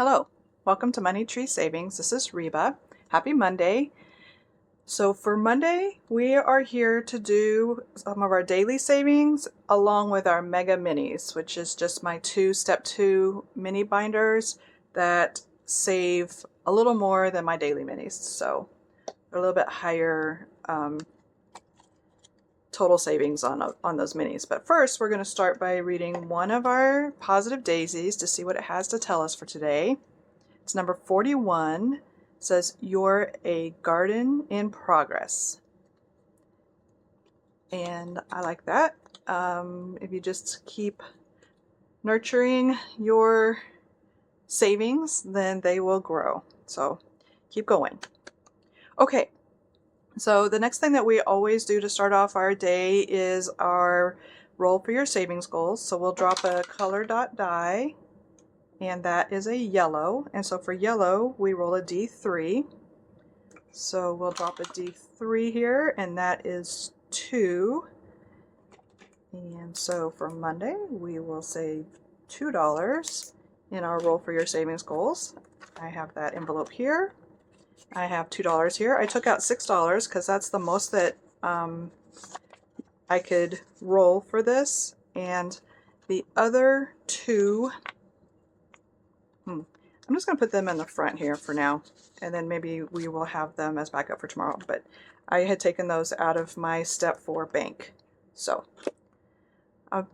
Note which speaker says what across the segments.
Speaker 1: Hello, welcome to Money Tree Savings. This is Reba. Happy Monday. So for Monday, we are here to do some of our daily savings along with our mega minis, which is just my step two mini binders that save a little more than my daily minis. So they're a little bit higher total savings on those minis. But first, we're going to start by reading one of our positive daisies to see what it has to tell us for today. It's number 41. It says, "You're a garden in progress." And I like that. If you just keep nurturing your savings, then they will grow. So keep going. Okay. So the next thing that we always do to start off our day is our roll for your savings goals. So we'll drop a color dot die, and that is a yellow. And so for yellow, we roll a D3. So we'll drop a D3 here, and that is 2. And so for Monday, we will save $2 in our roll for your savings goals. I have that envelope here. I have $2 here. I took out $6 because that's the most that I could roll for this. And the other two, I'm just going to put them in the front here for now. And then maybe we will have them as backup for tomorrow. But I had taken those out of my step 4 bank. So I'm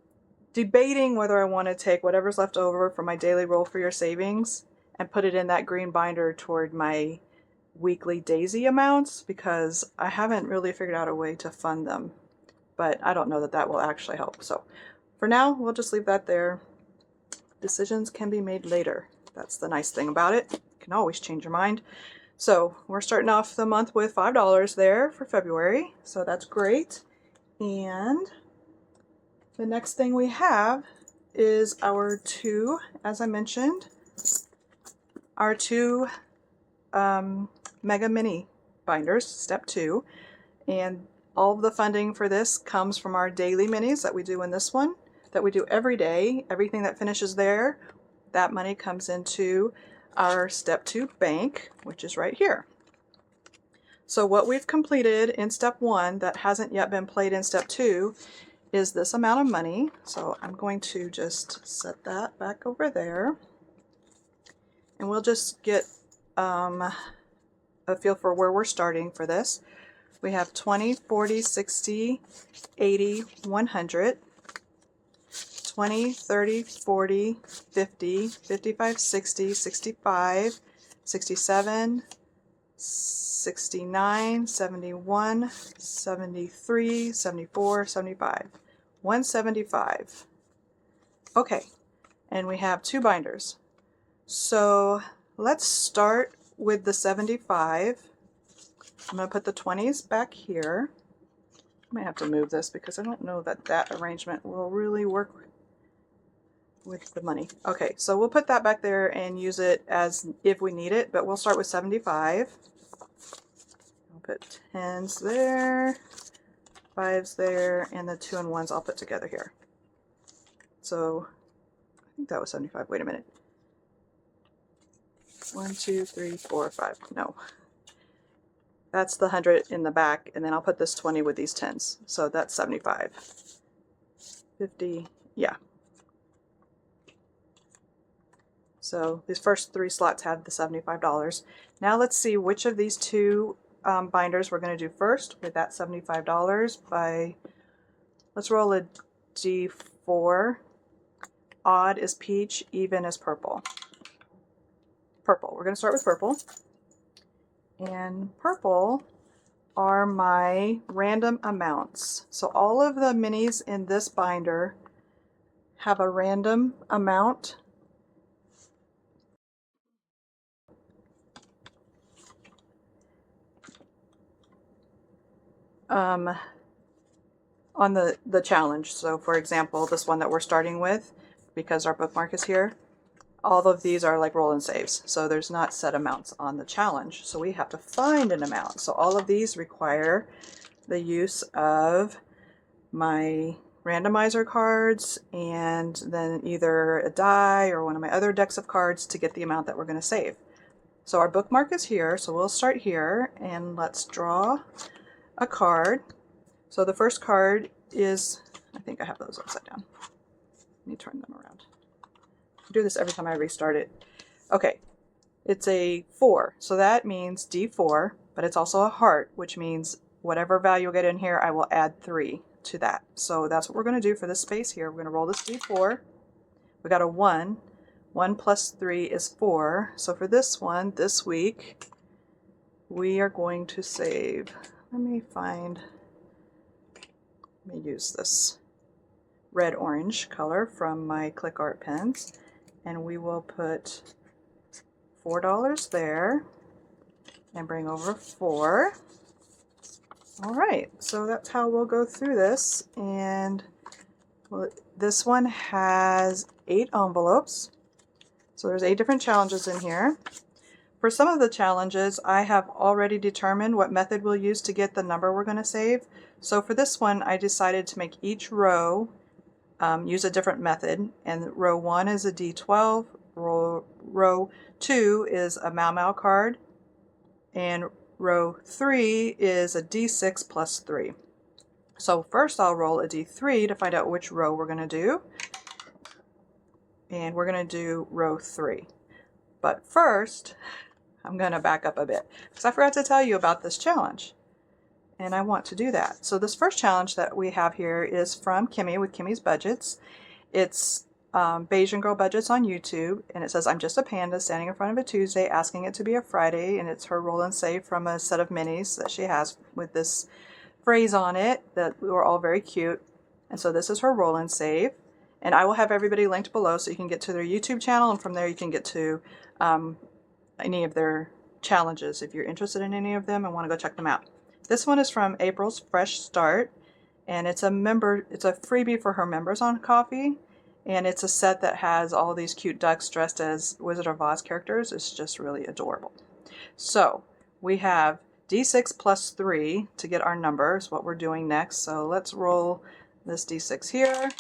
Speaker 1: debating whether I want to take whatever's left over for my daily roll for your savings and put it in that green binder toward my weekly daisy amounts, because I haven't really figured out a way to fund them, but I don't know that that will actually help. So for now, we'll just leave that there. Decisions can be made later. That's the nice thing about it. You can always change your mind. So we're starting off the month with $5 there for February, so that's great. And the next thing we have is our two, as I mentioned, our two mega mini binders, step 2, and all of the funding for this comes from our daily minis that we do in this one, that we do every day. Everything that finishes there, that money comes into our step 2 bank, which is right here. So what we've completed in step 1 that hasn't yet been played in step 2 is this amount of money. So I'm going to just set that back over there, and we'll just get a feel for where we're starting for this. We have 20, 40, 60, 80, 100, 20, 30, 40, 50, 55, 60, 65, 67, 69, 71, 73, 74, 75, 175. Okay, and we have 2 binders. So let's start with the 75. I'm going to put the 20s back here. I might have to move this because I don't know that that arrangement will really work with the money. Okay, so we'll put that back there and use it as if we need it, but we'll start with 75. I'll put 10s there, 5s there, and the 2 and 1s I'll put together here. So I think that was 75. Wait a minute. 1, 2, 3, 4, 5. No. That's the 100 in the back, and then I'll put this 20 with these 10s. So that's 75. 50, yeah. So these first 3 slots have the $75. Now let's see which of these 2 binders we're going to do first with that $75 by, let's roll a D4. Odd is peach, even is purple. Purple. We're going to start with purple. And purple are my random amounts. So all of the minis in this binder have a random amount. On the challenge. So for example, this one that we're starting with, because our bookmark is here, all of these are like roll and saves. So there's not set amounts on the challenge. So we have to find an amount. So all of these require the use of my randomizer cards and then either a die or one of my other decks of cards to get the amount that we're going to save. So our bookmark is here, so we'll start here and let's draw a card. So the first card is, I think I have those upside down. Let me turn them around. I do this every time I restart it. Okay, it's a 4, so that means D4, but it's also a heart, which means whatever value I get in here, I will add 3 to that. So that's what we're going to do for this space here. We're going to roll this D4. We got a 1. 1 plus 3 is 4. So for this one, this week, we are going to save, let me use this red-orange color from my click art pens, and we will put $4 there and bring over 4. All right, so that's how we'll go through this. And well, this one has 8 envelopes. So there's 8 different challenges in here. For some of the challenges, I have already determined what method we'll use to get the number we're going to save. So for this one, I decided to make each row use a different method. And row 1 is a D12, row 2 is a Mau Mau card, and row 3 is a D6 plus 3. So first I'll roll a D3 to find out which row we're going to do. And we're going to do row 3. But first, I'm going to back up a bit because I forgot to tell you about this challenge. And I want to do that. So this first challenge that we have here is from Kimmy with Kimmy's Budgets. It's Bayesian Girl Budgets on YouTube, and it says, I'm just a panda standing in front of a Tuesday asking it to be a Friday, and it's her roll and save from a set of minis that she has with this phrase on it that were all very cute. And so this is her roll and save, and I will have everybody linked below so you can get to their YouTube channel, and from there you can get to any of their challenges if you're interested in any of them and want to go check them out. This one is from April's Fresh Start, and it's a freebie for her members on Coffee. And it's a set that has all these cute ducks dressed as Wizard of Oz characters. It's just really adorable. So we have D6 plus 3 to get our number is what we're doing next. So let's roll this D6 here.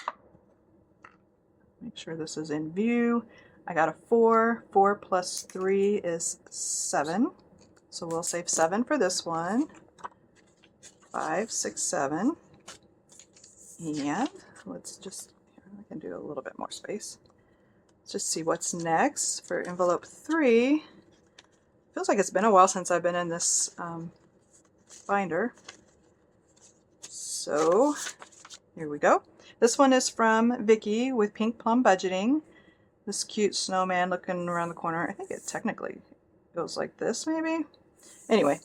Speaker 1: Make sure this is in view. I got a 4. 4 plus 3 is 7. So we'll save 7 for this one. 5, 6, 7. And let's just... I can do a little bit more space. Let's just see what's next for envelope 3. Feels like it's been a while since I've been in this binder. So here we go. This one is from Vicky with Pink Plum Budgeting. This cute snowman looking around the corner. I think it technically goes like this maybe. Anyway,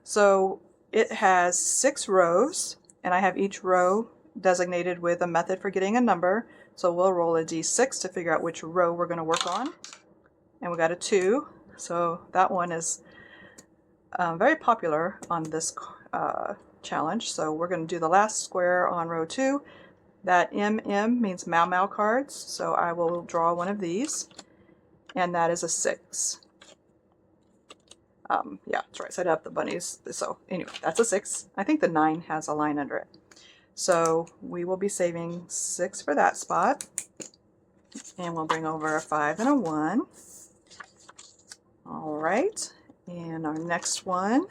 Speaker 1: so it has 6 rows, and I have each row designated with a method for getting a number. So we'll roll a D6 to figure out which row we're going to work on. And we got a 2. So that one is very popular on this challenge. So we're going to do the last square on row 2. That MM means Mau Mau cards. So I will draw one of these. And that is a 6. Yeah, that's right. So I have the bunnies. So anyway, that's a 6. I think the 9 has a line under it. So we will be saving 6 for that spot, and we'll bring over a 5 and a 1. All right, and our next one,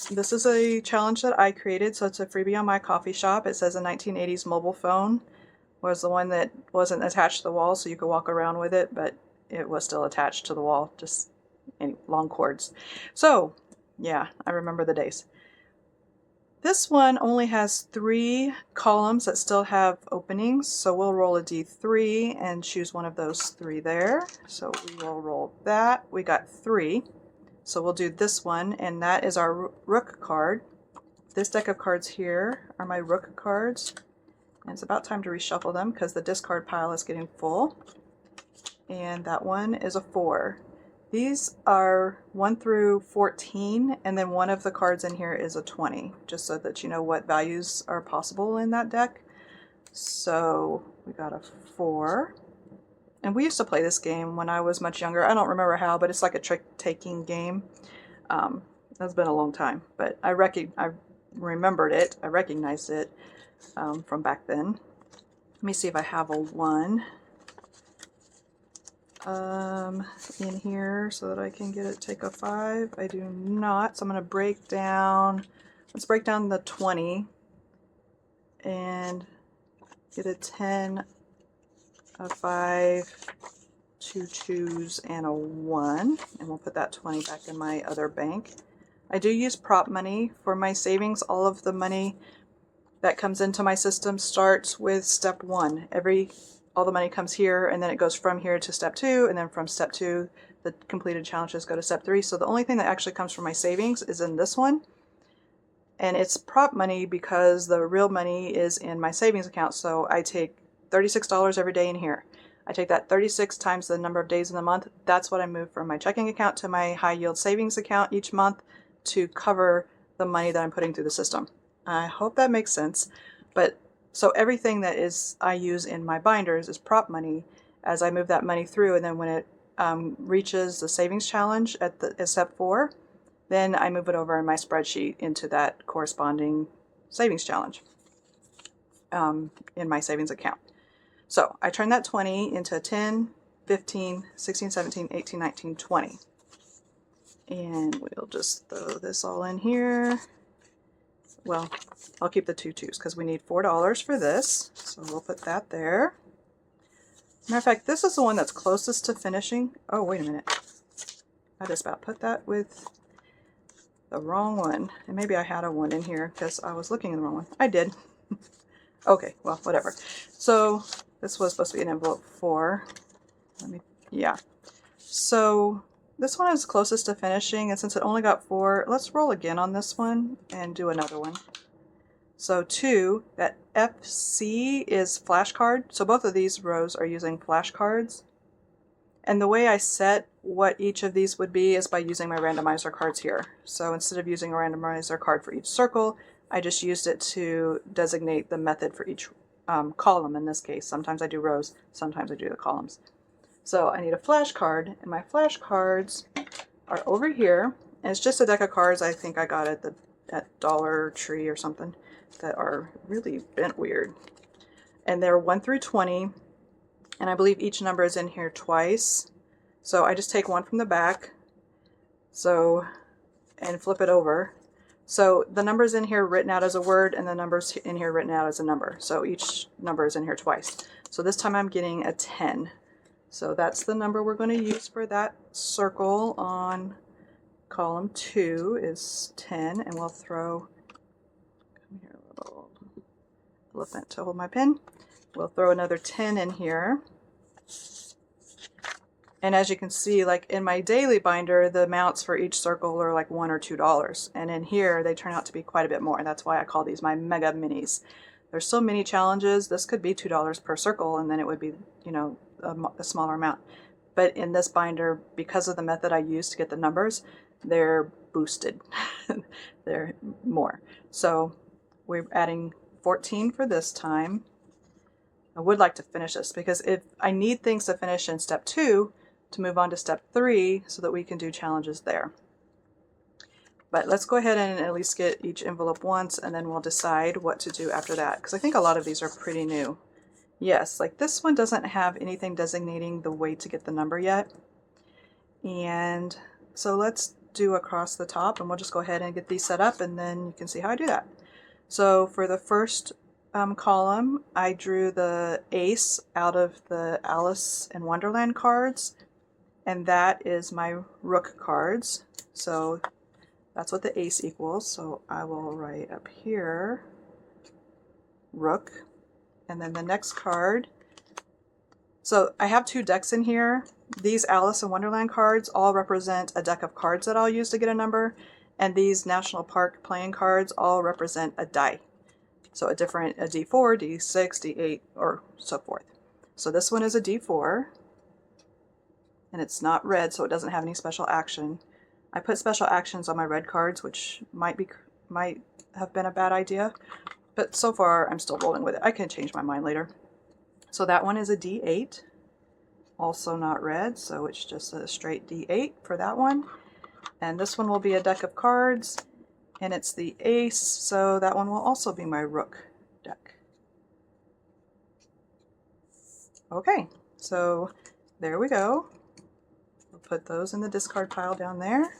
Speaker 1: this is a challenge that I created, so it's a freebie on my coffee shop. It says a 1980s mobile phone was the one that wasn't attached to the wall, so you could walk around with it, but it was still attached to the wall, just any long cords. So yeah, I remember the days. This one only has 3 columns that still have openings, so we'll roll a D3 and choose one of those 3 there. So we will roll that. We got 3. So we'll do this one, and that is our Rook card. This deck of cards here are my Rook cards, and it's about time to reshuffle them because the discard pile is getting full. And that one is a 4. These are 1 through 14, and then one of the cards in here is a 20, just so that you know what values are possible in that deck. So we got a 4. And we used to play this game when I was much younger. I don't remember how, but it's like a trick-taking game. That's been a long time, but I remembered it. I recognized it from back then. Let me see if I have a 1 in here so that I can get it, take a 5. I do not, so I'm going to break down, let's break down the 20 and get a 10, a 5, 2 2s, and a 1, and we'll put that 20 back in my other bank. I do use prop money for my savings. All of the money that comes into my system starts with step 1. All the money comes here, and then it goes from here to step 2, and then from step 2 the completed challenges go to step 3. So the only thing that actually comes from my savings is in this one, and it's prop money because the real money is in my savings account. So I take $36 every day in here. I take that 36 times the number of days in the month. That's what I move from my checking account to my high yield savings account each month to cover the money that I'm putting through the system. I hope that makes sense. But so everything that I use in my binders is prop money as I move that money through, and then when it reaches the savings challenge at step 4, then I move it over in my spreadsheet into that corresponding savings challenge in my savings account. So I turn that 20 into 10, 15, 16, 17, 18, 19, 20. And we'll just throw this all in here. Well, I'll keep the 2 2s because we need $4 for this. So we'll put that there. Matter of fact, this is the one that's closest to finishing. Oh, wait a minute. I just about put that with the wrong one. And maybe I had a 1 in here because I was looking in the wrong one. I did. Okay, well, whatever. So this was supposed to be an envelope 4. Yeah. So this one is closest to finishing, and since it only got 4, let's roll again on this one and do another one. So 2, that FC is flashcard. So both of these rows are using flashcards. And the way I set what each of these would be is by using my randomizer cards here. So instead of using a randomizer card for each circle, I just used it to designate the method for each column in this case. Sometimes I do rows, sometimes I do the columns. So I need a flashcard, and my flashcards are over here. And it's just a deck of cards I think I got at Dollar Tree or something that are really bent weird. And they're 1 through 20, and I believe each number is in here twice. So I just take one from the back, and flip it over. So the number's in here written out as a word, and the number's in here written out as a number. So each number is in here twice. So this time I'm getting a 10. So that's the number we're going to use for that circle on column 2 is 10, and we'll throw, come here, a little elephant to hold my pen. We'll throw another 10 in here. And as you can see, like in my daily binder, the amounts for each circle are like $1 or $2. And in here, they turn out to be quite a bit more. And that's why I call these my mega minis. There's so many challenges. This could be $2 per circle, and then it would be, you know, a smaller amount. But in this binder, because of the method I use to get the numbers, they're boosted. They're more. So we're adding 14 for this time. I would like to finish this because if I need things to finish in step 2 to move on to step 3 so that we can do challenges there. But let's go ahead and at least get each envelope once, and then we'll decide what to do after that, because I think a lot of these are pretty new. Yes, like this one doesn't have anything designating the way to get the number yet. And so let's do across the top, and we'll just go ahead and get these set up, and then you can see how I do that. So for the first column, I drew the ace out of the Alice in Wonderland cards, and that is my rook cards. So that's what the ace equals. So I will write up here rook, and then the next card. So I have 2 decks in here. These Alice in Wonderland cards all represent a deck of cards that I'll use to get a number, and these National Park playing cards all represent a die. So a D4, D6, D8, or so forth. So this one is a D4, and it's not red, so it doesn't have any special action. I put special actions on my red cards, which might have been a bad idea, but so far I'm still rolling with it. I can change my mind later. So that one is a D8, also not red, so it's just a straight D8 for that one. And this one will be a deck of cards, and it's the ace, so that one will also be my rook deck. Okay, so there we go. We'll put those in the discard pile down there.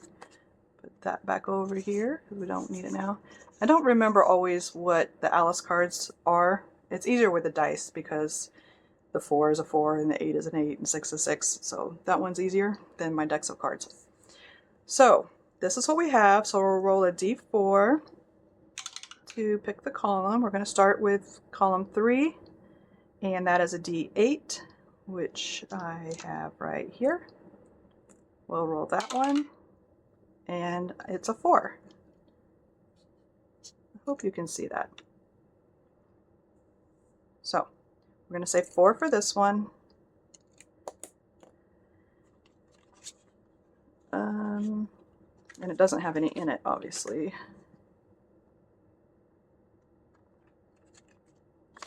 Speaker 1: Put that back over here because we don't need it now. I don't remember always what the Alice cards are. It's easier with the dice because the 4 is a 4 and the 8 is an 8 and 6 is 6. So that one's easier than my decks of cards. So this is what we have. So we'll roll a d4 to pick the column. We're going to start with column 3, and that is a d8, which I have right here. We'll roll that one, and it's a 4. I hope you can see that. So we're going to say 4 for this one. And it doesn't have any in it, obviously.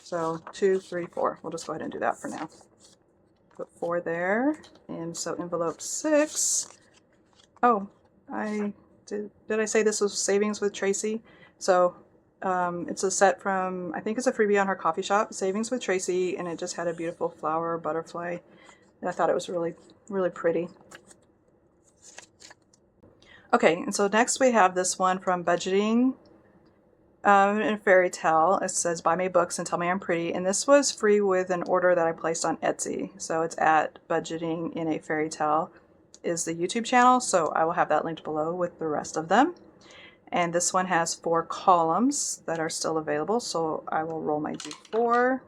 Speaker 1: So 2, 3, 4. We'll just go ahead and do that for now. Put 4 there. And so envelope 6. Oh, did I say this was Savings with Tracy? So it's a set from, I think it's a freebie on her coffee shop, Savings with Tracy, and it just had a beautiful flower butterfly. And I thought it was really, really pretty. Okay, and so next we have this one from Budgeting in Fairy Tale. It says, buy me books and tell me I'm pretty. And this was free with an order that I placed on Etsy. So it's at Budgeting in a Fairy Tale is the YouTube channel. So I will have that linked below with the rest of them. And this one has 4 columns that are still available. So I will roll my d4.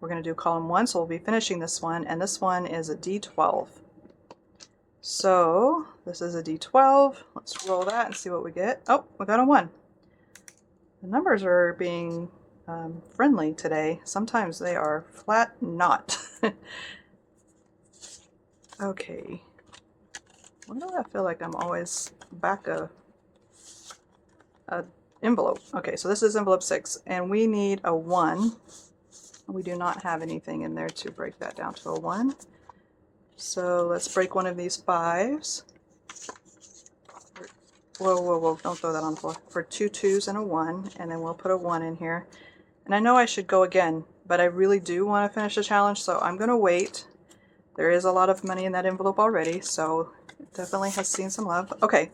Speaker 1: We're going to do column 1. So we'll be finishing this one. And this one is a d12. So this is a d12. Let's roll that and see what we get. Oh, we got a 1. The numbers are being friendly today. Sometimes they are flat not. Okay. Why do I feel like I'm always back a envelope? Okay, so this is envelope 6, and we need a 1. We do not have anything in there to break that down to a 1. So let's break one of these 5s. Whoa, whoa, whoa, don't throw that on the floor. For 2 2s and a 1, and then we'll put a 1 in here. And I know I should go again, but I really do want to finish the challenge, so I'm going to wait. There is a lot of money in that envelope already, so it definitely has seen some love. Okay,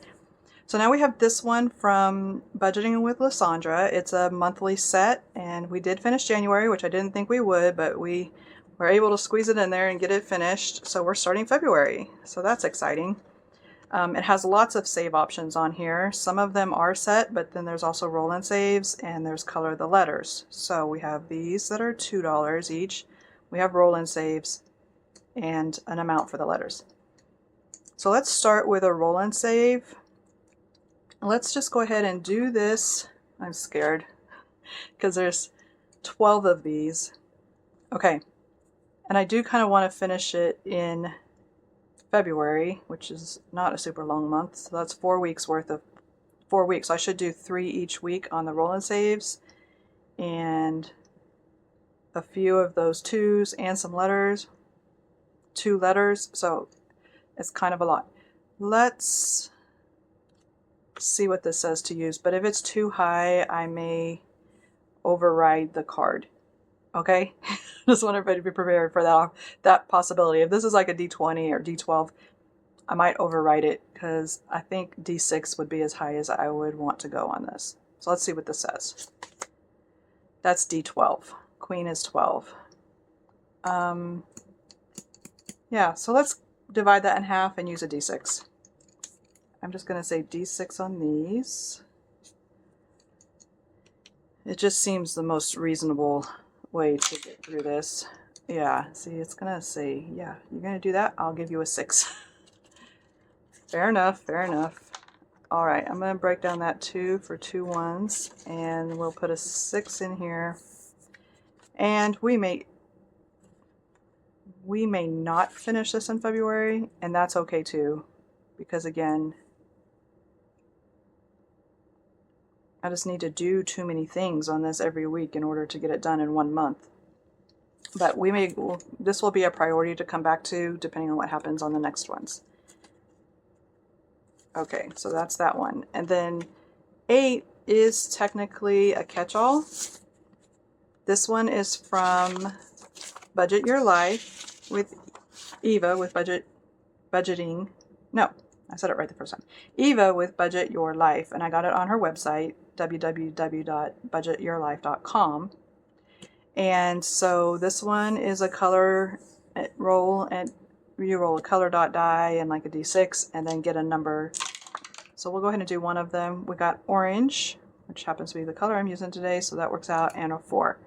Speaker 1: so now we have this one from Budgeting with Lysandra. It's a monthly set, and we did finish January, which I didn't think we would, but we were able to squeeze it in there and get it finished. So we're starting February, so that's exciting. It has lots of save options on here. Some of them are set, but then there's also roll and saves, and there's color the letters. So we have these that are $2 each. We have roll and saves and an amount for the letters. So let's start with a roll and save. Let's just go ahead and do this. I'm scared because there's 12 of these. Okay. And I do kind of want to finish it in February, which is not a super long month. So that's 4 weeks worth of 4 weeks. I should do 3 each week on the roll and saves, and a few of those 2s and some letters, 2 letters. So it's kind of a lot. Let's see what this says to use. But if it's too high, I may override the card. Okay, just want everybody to be prepared for that possibility. If this is like a D20 or D12, I might overwrite it because I think D6 would be as high as I would want to go on this. So let's see what this says. That's D12. Queen is 12. Yeah, so let's divide that in half and use a D6. I'm just going to say D6 on these. It just seems the most reasonable way to get through this. Yeah, see, it's gonna say, yeah, you're gonna do that, I'll give you a 6. Fair enough, fair enough. All right, I'm gonna break down that 2 for 2 1s, and we'll put a 6 in here. And we may not finish this in February, and that's okay too, because again, I just need to do too many things on this every week in order to get it done in 1 month. But this will be a priority to come back to depending on what happens on the next ones. Okay, so that's that one. And then 8 is technically a catch-all. This one is from Budget Your Life with Eva with budgeting. No, I said it right the first time. Eva with Budget Your Life, and I got it on her website, www.budgetyourlife.com. And so this one is a color roll, and you roll a color dot die and like a d6 and then get a number. So we'll go ahead and do one of them. We got orange, which happens to be the color I'm using today, so that works out, and a 4.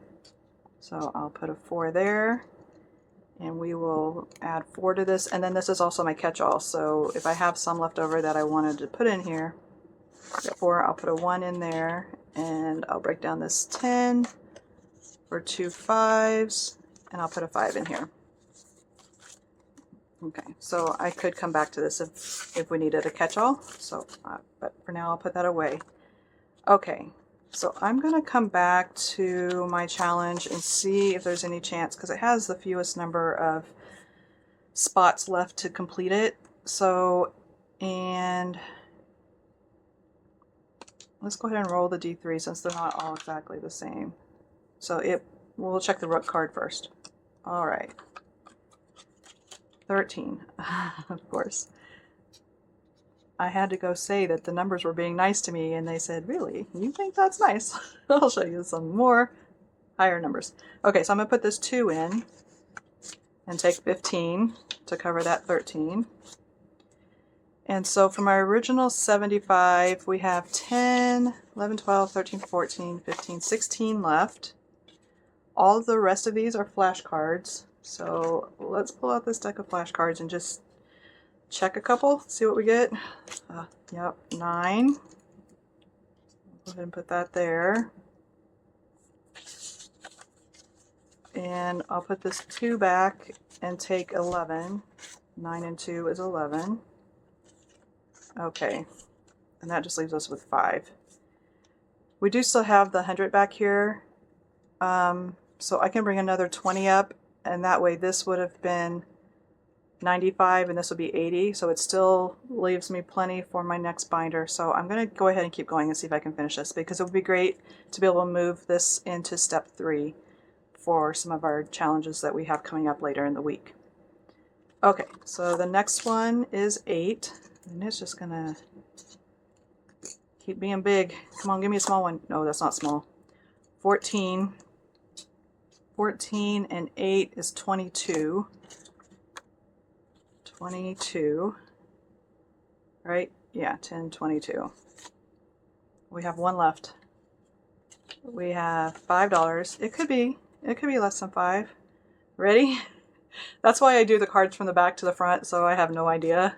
Speaker 1: So I'll put a 4 there, and we will add 4 to this. And then this is also my catch-all, so if I have some left over that I wanted to put in here, 4, I'll put a 1 in there, and I'll break down this 10 for 2 5s, and I'll put a 5 in here. Okay, so I could come back to this if we needed a catch-all, so but for now I'll put that away. Okay, so I'm going to come back to my challenge and see if there's any chance, because it has the fewest number of spots left to complete it. So, and let's go ahead and roll the D3 since they're not all exactly the same. So we'll check the rook card first. All right. 13, of course. I had to go say that the numbers were being nice to me, and they said, really? You think that's nice? I'll show you some more higher numbers. Okay, so I'm going to put this 2 in and take 15 to cover that 13. And so from our original 75, we have 10, 11, 12, 13, 14, 15, 16 left. All of the rest of these are flashcards. So let's pull out this deck of flashcards and just check a couple, see what we get. Yep, 9. Go ahead and put that there. And I'll put this 2 back and take 11. 9 and 2 is 11. Okay, and that just leaves us with 5. We do still have the 100 back here, so I can bring another 20 up, and that way this would have been 95 and this would be 80, so it still leaves me plenty for my next binder. So I'm going to go ahead and keep going and see if I can finish this, because it would be great to be able to move this into step 3 for some of our challenges that we have coming up later in the week. Okay, so the next one is 8, and it's just gonna keep being big. Come on, give me a small one. No, that's not small. 14. 14 and 8 is 22. 22. Right? Yeah, 10, 22. We have 1 left. We have $5. It could be less than 5. Ready? That's why I do the cards from the back to the front, so I have no idea,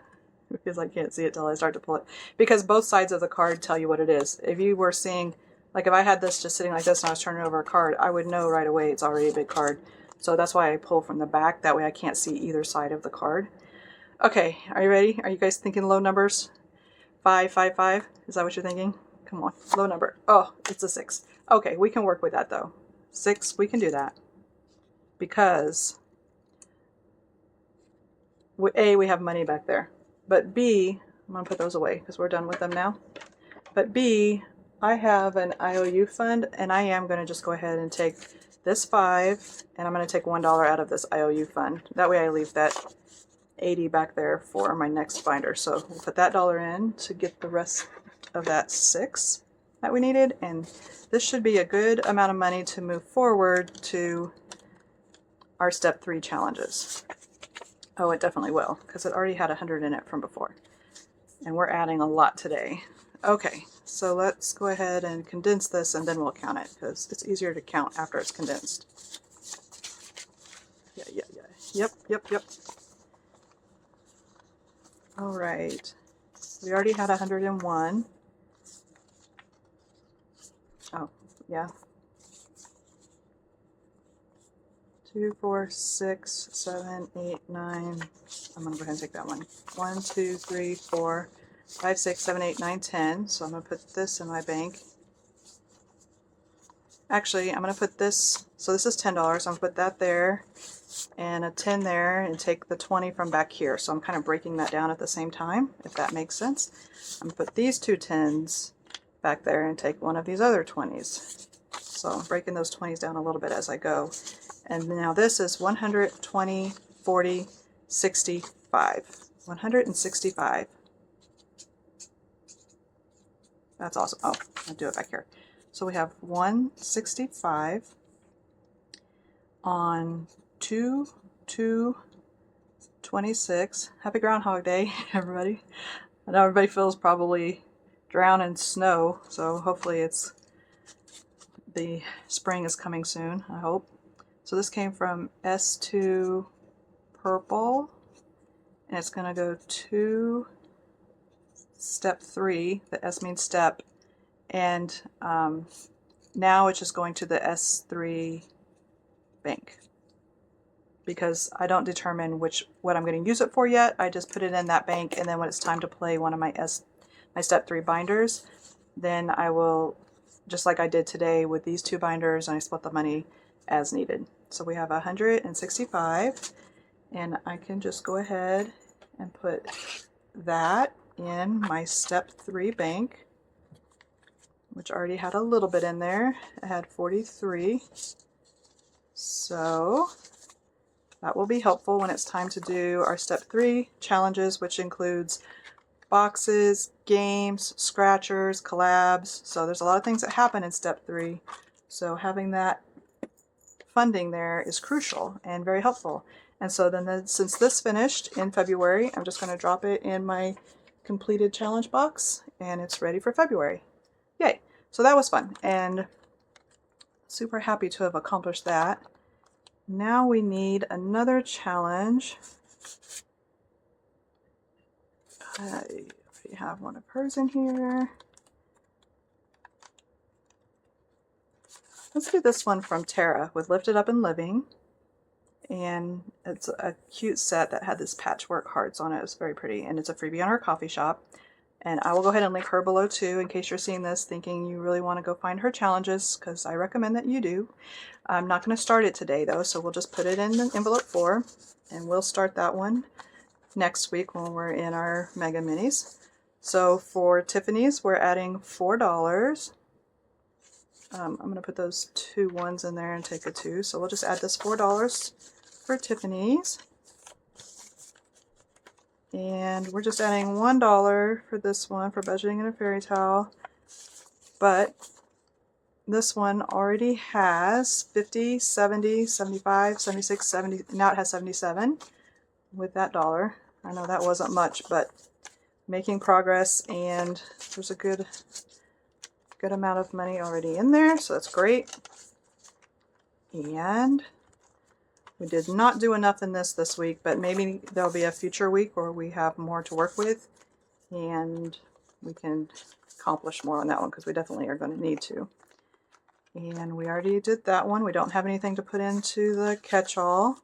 Speaker 1: because I can't see it till I start to pull it. Because both sides of the card tell you what it is. If you were seeing, like if I had this just sitting like this and I was turning over a card, I would know right away it's already a big card. So that's why I pull from the back. That way I can't see either side of the card. Okay, are you ready? Are you guys thinking low numbers? 5, 5, 5? Is that what you're thinking? Come on, low number. Oh, it's a 6. Okay, we can work with that though. 6, we can do that. Because A, we have money back there. But B, I'm going to put those away because we're done with them now. But B, I have an IOU fund, and I am going to just go ahead and take this 5, and I'm going to take $1 out of this IOU fund. That way I leave that 80 back there for my next binder. So we'll put that $1 in to get the rest of that 6 that we needed, and this should be a good amount of money to move forward to our step 3 challenges. Oh, it definitely will, because it already had 100 in it from before. And we're adding a lot today. Okay, so let's go ahead and condense this, and then we'll count it, because it's easier to count after it's condensed. Yeah. Yep. All right. We already had 101. Oh, yeah. 2, 4, 6, 7, 8, 9. I'm going to go ahead and take that one. 1, 2, 3, 4, 5, 6, 7, 8, 9, 10. So I'm going to put this in my bank. Actually, I'm going to put this, so this is $10. I'm going to put that there and a 10 there and take the 20 from back here. So I'm kind of breaking that down at the same time, if that makes sense. I'm going to put these 2 10s back there and take one of these other 20s. So I'm breaking those 20s down a little bit as I go. And now this is 120, 40, 65. 165. That's awesome. Oh, I'll do it back here. So we have 165 on 2, 2, 26. Happy Groundhog Day, everybody. I know everybody feels probably drowned in snow, so hopefully the spring is coming soon, I hope. So this came from S2 Purple, and it's going to go to step 3. The S means step, and now it's just going to the S3 bank, because I don't determine what I'm going to use it for yet. I just put it in that bank, and then when it's time to play one of my step 3 binders, then I will, just like I did today with these 2 binders, and I split the money as needed. So we have 165, and I can just go ahead and put that in my step 3 bank, which already had a little bit in there. It had 43. So that will be helpful when it's time to do our step 3 challenges, which includes boxes, games, scratchers, collabs. So there's a lot of things that happen in step 3. So having that funding there is crucial and very helpful. And so then since this finished in February, I'm just going to drop it in my completed challenge box, and it's ready for February. Yay! So that was fun, and super happy to have accomplished that. Now we need another challenge. I already have one of hers in here. Let's do this one from Tara with Lifted Up and Living. And it's a cute set that had this patchwork hearts on it. It was very pretty, and it's a freebie on her coffee shop. And I will go ahead and link her below too, in case you're seeing this thinking you really want to go find her challenges, because I recommend that you do. I'm not going to start it today though, so we'll just put it in the envelope 4, and we'll start that one next week when we're in our Mega Minis. So for Tiffany's, we're adding $4. I'm going to put those 2 ones in there and take a 2. So we'll just add this $4 for Tiffany's. And we're just adding $1 for this one for Budgeting in a Fairy Tale. But this one already has 50, 70, 75, 76, 70. Now it has 77 with that dollar. I know that wasn't much, but making progress, and there's a good amount of money already in there, so that's great. And we did not do enough in this week, but maybe there'll be a future week where we have more to work with, and we can accomplish more on that one, because we definitely are going to need to. And we already did that one. We don't have anything to put into the catch-all.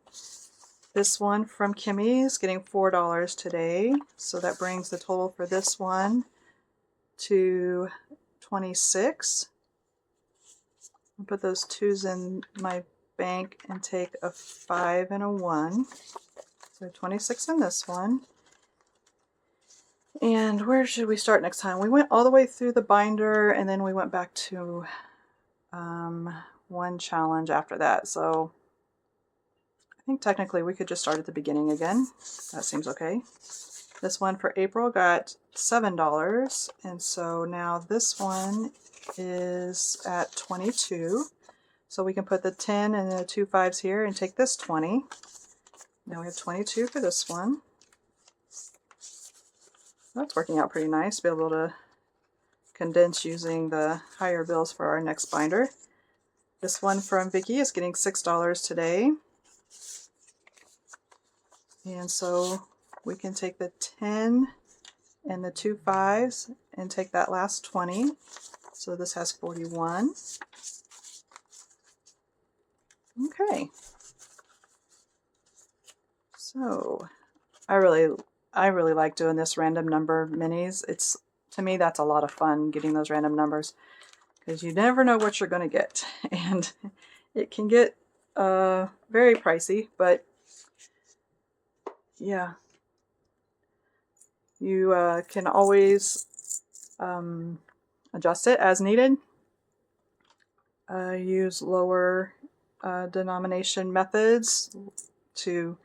Speaker 1: This one from Kimmy is getting $4 today, so that brings the total for this one to 26. I'll put those 2s in my bank and take a 5 and a 1. So 26 in this one. And where should we start next time? We went all the way through the binder, and then we went back to one challenge after that. So I think technically we could just start at the beginning again. That seems okay. This one for April got $7, and so now this one is at 22. So we can put the 10 and the 2 5s here and take this 20. Now we have 22 for this one. That's working out pretty nice to be able to condense using the higher bills for our next binder. This one from Vicky is getting $6 today. And so we can take the 10 and the 2 5s and take that last 20. So this has 41. Okay. So I really like doing this random number minis. It's, to me, that's a lot of fun, getting those random numbers, because you never know what you're going to get, and it can get very pricey, but yeah, you can always adjust it as needed. Use lower denomination methods to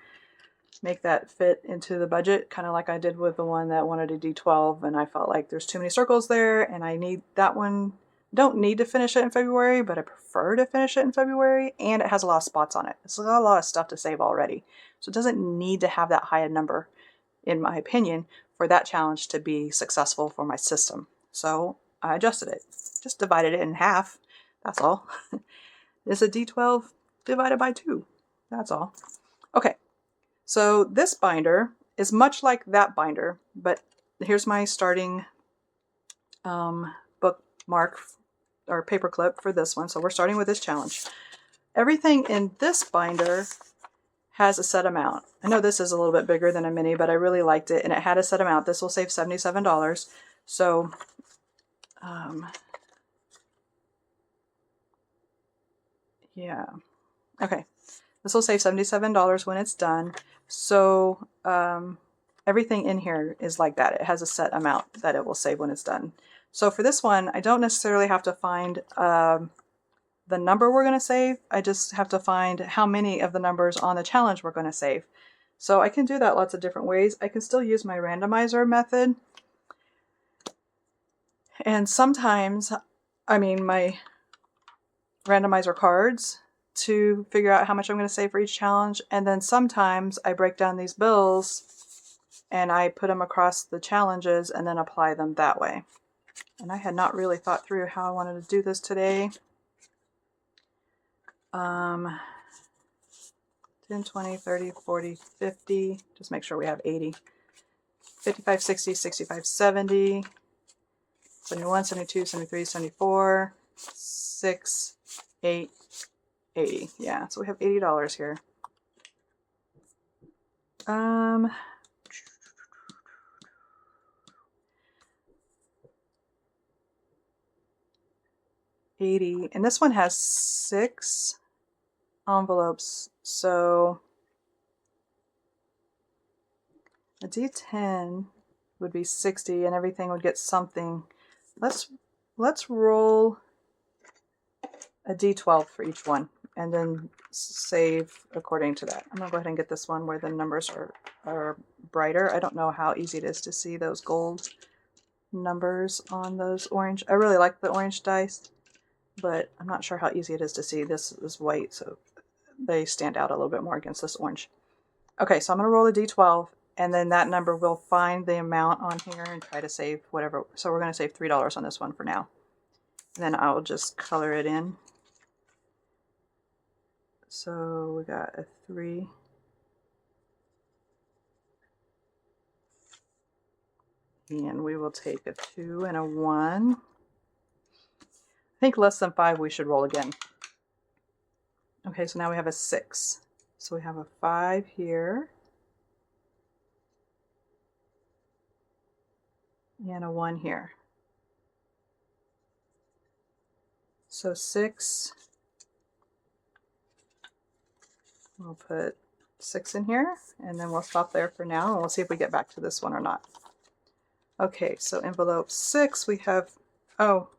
Speaker 1: make that fit into the budget, kind of like I did with the one that wanted a D12, and I felt like there's too many circles there, and I need that one. Don't need to finish it in February, but I prefer to finish it in February, and it has a lot of spots on it. It's got a lot of stuff to save already, so it doesn't need to have that high a number, in my opinion, for that challenge to be successful for my system. So I adjusted it, just divided it in half, that's all. It's a D12 divided by 2, that's all. Okay. So this binder is much like that binder, but here's my starting bookmark or paper clip for this one. So we're starting with this challenge. Everything in this binder has a set amount. I know this is a little bit bigger than a mini, but I really liked it, and it had a set amount. This will save $77. So yeah, okay. This will save $77 when it's done. So everything in here is like that. It has a set amount that it will save when it's done. So for this one, I don't necessarily have to find the number we're going to save. I just have to find how many of the numbers on the challenge we're going to save. So I can do that lots of different ways. I can still use my randomizer method. And sometimes, I mean my randomizer cards, to figure out how much I'm going to save for each challenge. And then sometimes I break down these bills and I put them across the challenges and then apply them that way. And I had not really thought through how I wanted to do this today. 10, 20, 30, 40, 50. Just make sure we have 80. 55, 60, 65, 70, 71, 72, 73, 74, 6, 8, 80. Yeah, so we have $80 here. 80, and this one has 6 envelopes, so a D10 would be 60 and everything would get something. Let's roll a D12 for each one and then save according to that. I'm gonna go ahead and get this one where the numbers are brighter. I don't know how easy it is to see those gold numbers on those orange. I really like the orange dice, but I'm not sure how easy it is to see. This is white, so they stand out a little bit more against this orange. Okay, so I'm going to roll a D12, and then that number will find the amount on here and try to save whatever. So we're going to save $3 on this one for now. And then I'll just color it in. So we got a 3. And we will take a 2 and a 1. I think less than 5 we should roll again. Okay, so now we have a 6. So we have a 5 here. And a 1 here. So 6. We'll put 6 in here, and then we'll stop there for now, and we'll see if we get back to this one or not. Okay, so envelope 6, we have, oh,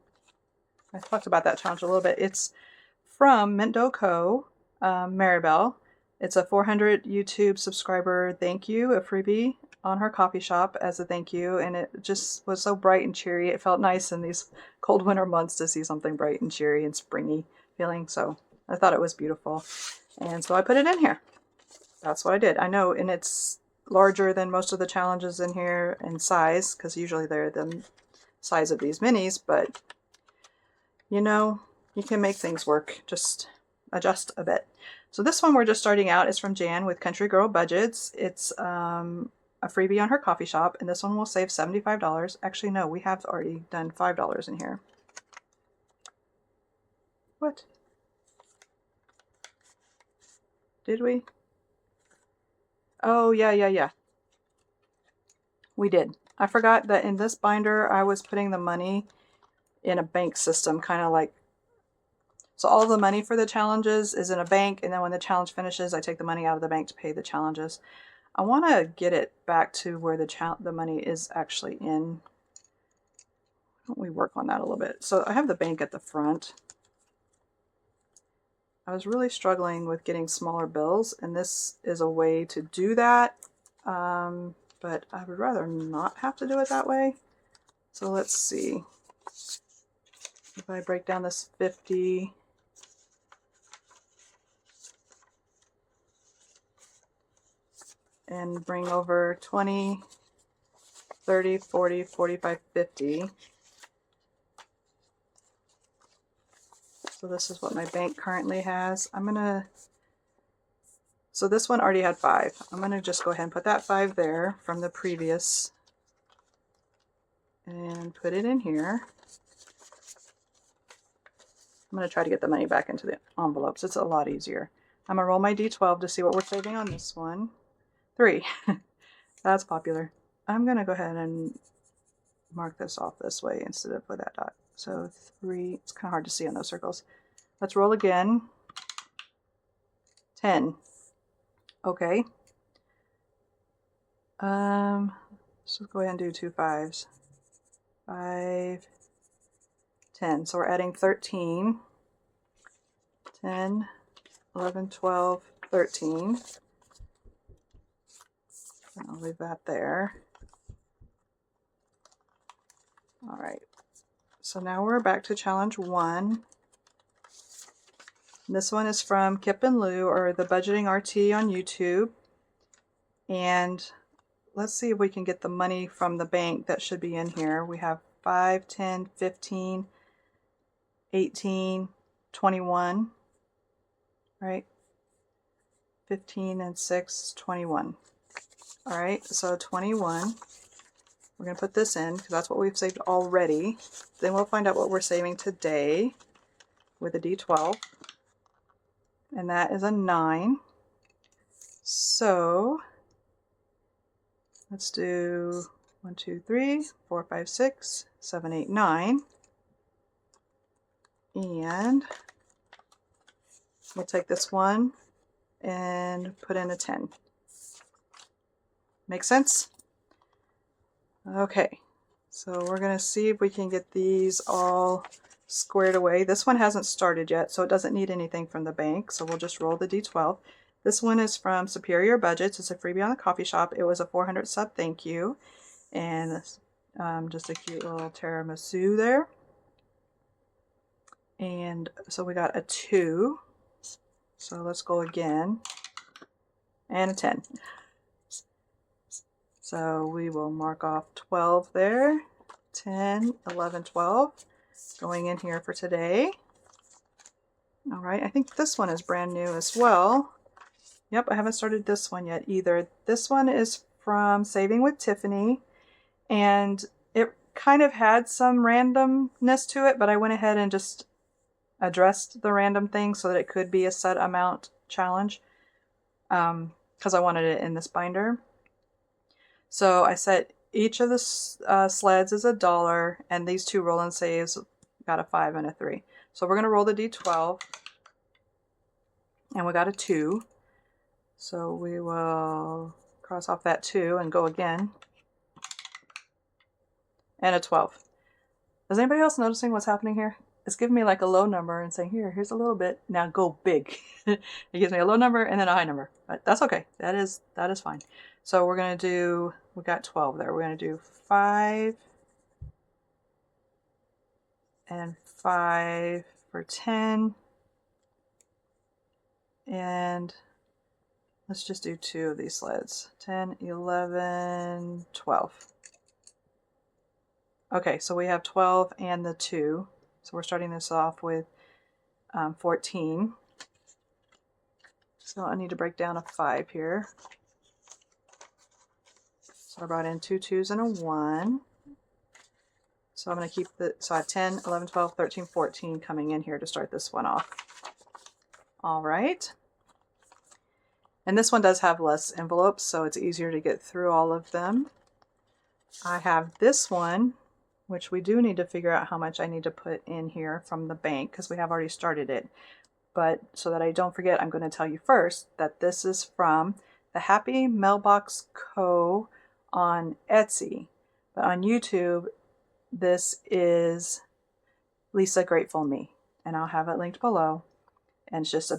Speaker 1: I talked about that challenge a little bit. It's from Mint Dough Co., Maribel. It's a 400 YouTube subscriber thank you, a freebie on her coffee shop as a thank you, and it just was so bright and cheery. It felt nice in these cold winter months to see something bright and cheery and springy feeling, so I thought it was beautiful. And so I put it in here. That's what I did. I know, and it's larger than most of the challenges in here in size, because usually they're the size of these minis, but you know, you can make things work. Just adjust a bit. So this one we're just starting out is from Jan with Country Girl Budgets. It's a freebie on her coffee shop, and this one will save $75. Actually, no, we have already done $5 in here. What? Did we? Oh, yeah. We did. I forgot that in this binder, I was putting the money in a bank system, kind of like, so all the money for the challenges is in a bank, and then when the challenge finishes, I take the money out of the bank to pay the challenges. I want to get it back to where the money is actually in. we work on that a little bit. So I have the bank at the front. I was really struggling with getting smaller bills, and this is a way to do that. But I would rather not have to do it that way. So let's see. If I break down this 50, and bring over 20, 30, 40, 45, 50. So this is what my bank currently has. So this one already had 5. I'm gonna just go ahead and put that 5 there from the previous and put it in here. I'm gonna try to get the money back into the envelopes. It's a lot easier. I'm gonna roll my D12 to see what we're saving on this one. 3. That's popular. I'm gonna go ahead and mark this off this way instead of with that dot. So 3, it's kind of hard to see on those circles. Let's roll again. 10. Okay. Let's just go ahead and do 2 5s. 5, 10. So we're adding 13. 10, 11, 12, 13. I'll leave that there. All right. So now we're back to challenge 1. This one is from Kip and Lou, or the Budgeting RT on YouTube. And let's see if we can get the money from the bank that should be in here. We have 5, 10, 15, 18, 21, right? 15 and 6, 21. All right, so 21. We're going to put this in because that's what we've saved already. Then we'll find out what we're saving today with a D12. And that is a 9. So let's do 1, 2, 3, 4, 5, 6, 7, 8, 9. And we'll take this one and put in a 10. Make sense? Okay, so we're going to see if we can get these all squared away. This one hasn't started yet, so it doesn't need anything from the bank, so we'll just roll the D12. This one is from Superior Budgets. It's a freebie on the coffee shop. It was a 400 sub thank you, and just a cute little tiramisu there. And so we got a 2, so let's go again, and a 10. So we will mark off 12 there, 10, 11, 12, going in here for today. All right, I think this one is brand new as well. Yep, I haven't started this one yet either. This one is from Saving with Tiffany, and it kind of had some randomness to it, but I went ahead and just addressed the random thing so that it could be a set amount challenge because I wanted it in this binder. So I set each of the sleds is $1, and these 2 roll and saves got a 5 and a 3. So we're going to roll the D12, and we got a 2. So we will cross off that 2 and go again, and a 12. Is anybody else noticing what's happening here? It's giving me like a low number and saying, here's a little bit. Now go big. It gives me a low number and then a high number. But that's okay. That is fine. So we're going to do, we got 12 there. We're going to do 5 and 5 for 10. And let's just do 2 of these sleds. 10, 11, 12. Okay, so we have 12 and the 2. So we're starting this off with 14. So I need to break down a 5 here. So I brought in 2 2s and a 1. So I'm going to keep so I have 10, 11, 12, 13, 14 coming in here to start this one off. All right. And this one does have less envelopes, so it's easier to get through all of them. I have this one, which we do need to figure out how much I need to put in here from the bank because we have already started it. But so that I don't forget, I'm going to tell you first that this is from the Happy Mailbox Co. on Etsy. But on YouTube, This is Lisa Grateful Me, and I'll have it linked below. And it's just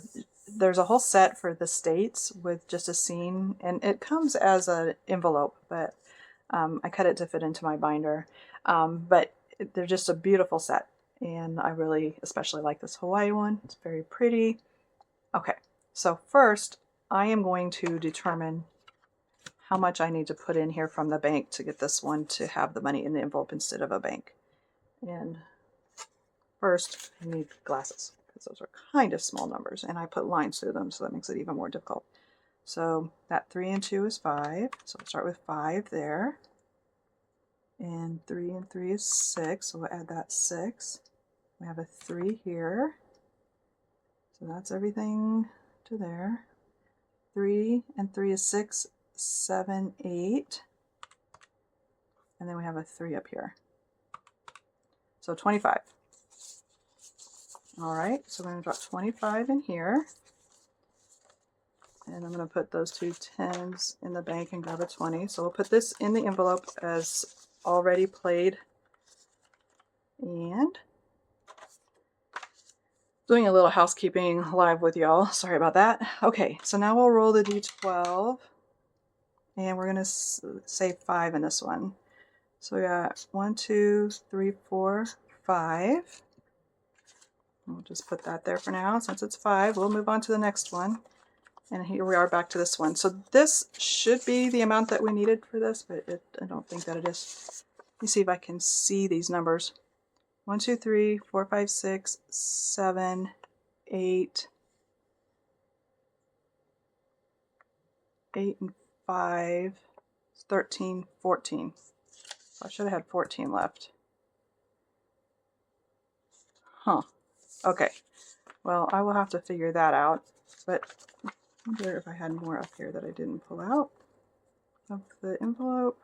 Speaker 1: there's a whole set for the states with just a scene, and it comes as an envelope, but I cut it to fit into my binder. But they're just a beautiful set, and I really especially like this Hawaii one. It's very pretty. Okay, so first I am going to determine how much I need to put in here from the bank to get this one to have the money in the envelope instead of a bank. And first I need glasses, because those are kind of small numbers, and I put lines through them, so that makes it even more difficult. So that 3 and 2 is 5, so we'll start with 5 there. And 3 and 3 is 6, so we'll add that 6. We have a 3 here, so that's everything to there. 3 and 3 is 6, 7, 8, and then we have a 3 up here. So 25. All right, so we're going to drop 25 in here. And I'm going to put those two 10s in the bank and grab a 20. So we'll put this in the envelope as already played. And doing a little housekeeping live with y'all. Sorry about that. Okay, so now we'll roll the D12. And we're going to say 5 in this one. So we got 1, 2, 3, 4, 5. We'll just put that there for now. Since it's 5, we'll move on to the next one. And here we are back to this one. So this should be the amount that we needed for this, but I don't think that it is. Let me see if I can see these numbers. 1, 2, 3, 4, 5, 6, 7, 8, 8 and 5, 13, 14. I should have had 14 left. Huh. Okay. Well, I will have to figure that out, but I wonder if I had more up here that I didn't pull out of the envelope.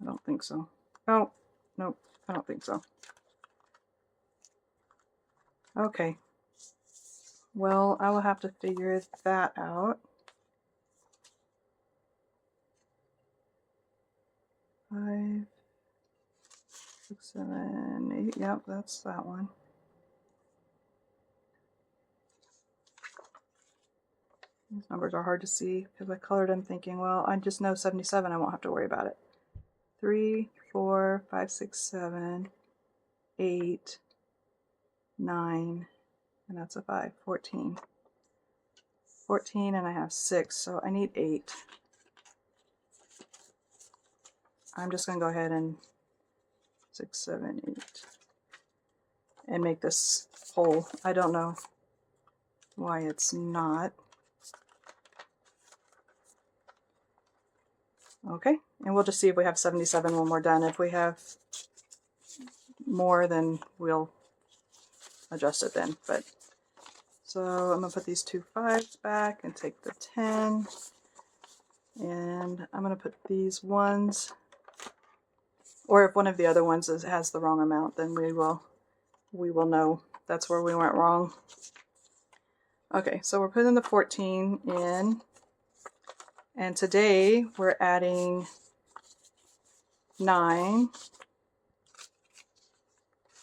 Speaker 1: I don't think so. Oh, nope, I don't think so. Okay. Well, I will have to figure that out. 5, 6, 7, 8. Yep, that's that one. These numbers are hard to see because I colored them thinking, well, I just know 77. I won't have to worry about it. 3, 4, 5, 6, 7, 8, 9, and that's a 5. 14. 14, and I have 6, so I need 8. I'm just going to go ahead and 6, 7, 8 and make this whole. I don't know why it's not. Okay, and we'll just see if we have 77 when we're done. If we have more, then we'll adjust it then. But so I'm going to put these two 5s back and take the 10. And I'm going to put these ones, or if one of the other ones has the wrong amount, then we will know that's where we went wrong. Okay, so we're putting the 14 in, and today we're adding 9.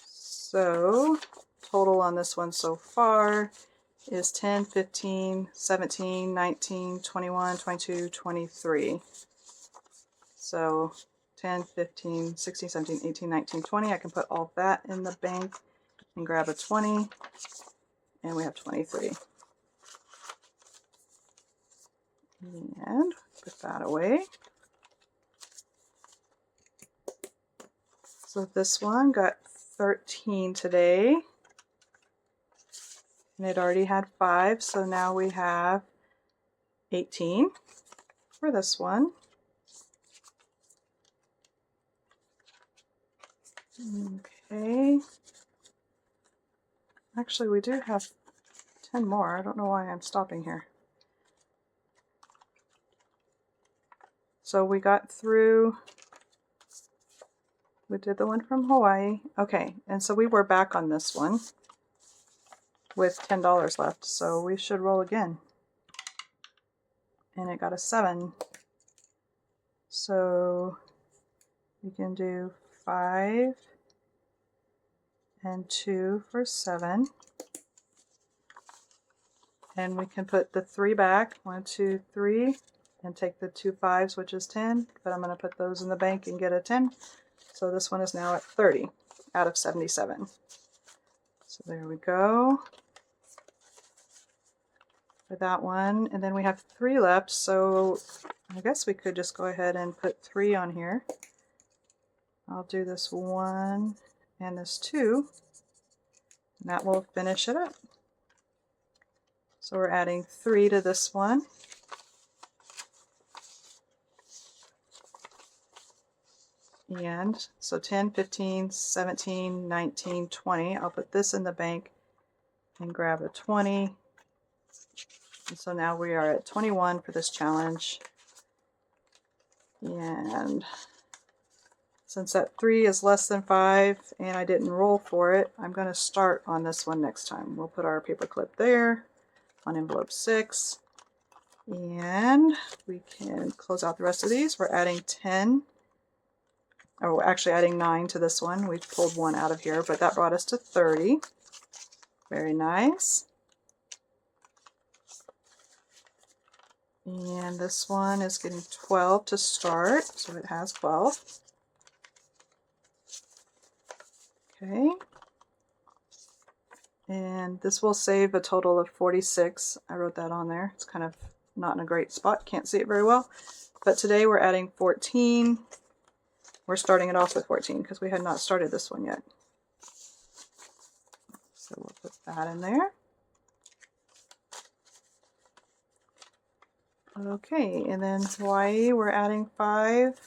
Speaker 1: So total on this one so far is 10, 15, 17, 19, 21, 22, 23. So 10, 15, 16, 17, 18, 19, 20. I can put all that in the bank and grab a 20, and we have 23. And put that away. So this one got 13 today, and it already had 5, so now we have 18 for this one. Okay. Actually, we do have 10 more. I don't know why I'm stopping here. So we got through, we did the one from Hawaii. Okay, and so we were back on this one with $10 left, so we should roll again. and it got a 7. So you can do 5 and 2 for 7. And we can put the 3 back, 1, 2, 3, and take the 2 5s, which is 10, but I'm going to put those in the bank and get a 10. So this one is now at 30 out of 77. So there we go for that one. And then we have 3 left, so I guess we could just go ahead and put 3 on here. I'll do this 1 and this 2, and that will finish it up. So we're adding 3 to this one. And so 10, 15, 17, 19, 20. I'll put this in the bank and grab a 20. And so now we are at 21 for this challenge. And since that 3 is less than 5 and I didn't roll for it, I'm going to start on this one next time. We'll put our paper clip there on envelope 6. And we can close out the rest of these. We're adding 10. Oh, actually adding 9 to this one. We pulled 1 out of here, but that brought us to 30. Very nice. And this one is getting 12 to start, so it has 12. Okay. And this will save a total of 46. I wrote that on there. It's kind of not in a great spot. Can't see it very well. But today we're adding 14. We're starting it off with 14 because we had not started this one yet. So we'll put that in there. Okay, and then Hawaii, we're adding 5.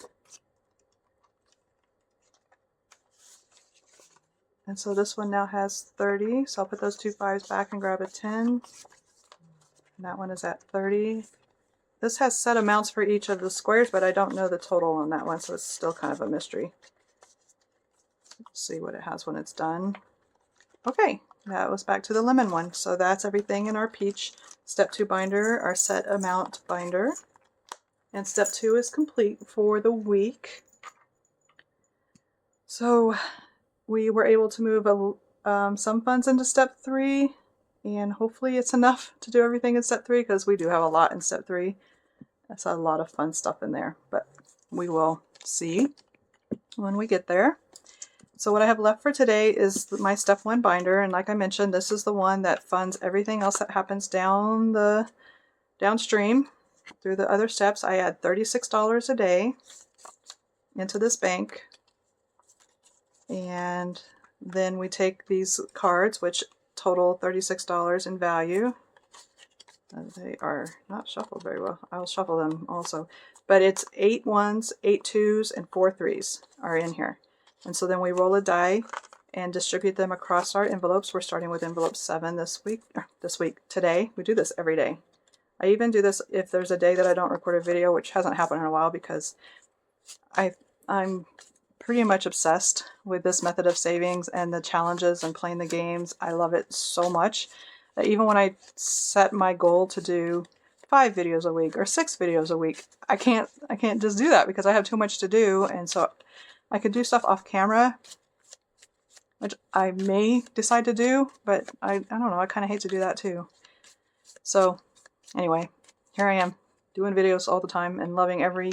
Speaker 1: And so this one now has 30. So I'll put those 2 5s back and grab a 10. And that one is at 30. This has set amounts for each of the squares, but I don't know the total on that one, so it's still kind of a mystery. Let's see what it has when it's done. Okay, that was back to the lemon one. So that's everything in our peach step 2 binder, our set amount binder. And step 2 is complete for the week. So we were able to move some funds into step 3, and hopefully it's enough to do everything in step 3 because we do have a lot in step 3. That's a lot of fun stuff in there, but we will see when we get there. So what I have left for today is my step 1 binder, and like I mentioned, this is the one that funds everything else that happens downstream through the other steps. I add $36 a day into this bank, and then we take these cards, which total $36 in value. They are not shuffled very well. I'll shuffle them also. But it's 8 1s, 8 2s, and 4 3s are in here. And so then we roll a die and distribute them across our envelopes. We're starting with envelope 7 today. We do this every day. I even do this if there's a day that I don't record a video, which hasn't happened in a while because I'm pretty much obsessed with this method of savings and the challenges and playing the games. I love it so much that even when I set my goal to do 5 videos a week or 6 videos a week, I can't just do that because I have too much to do. And so I could do stuff off camera, which I may decide to do, but I don't know, I kind of hate to do that too. So anyway, here I am doing videos all the time and loving every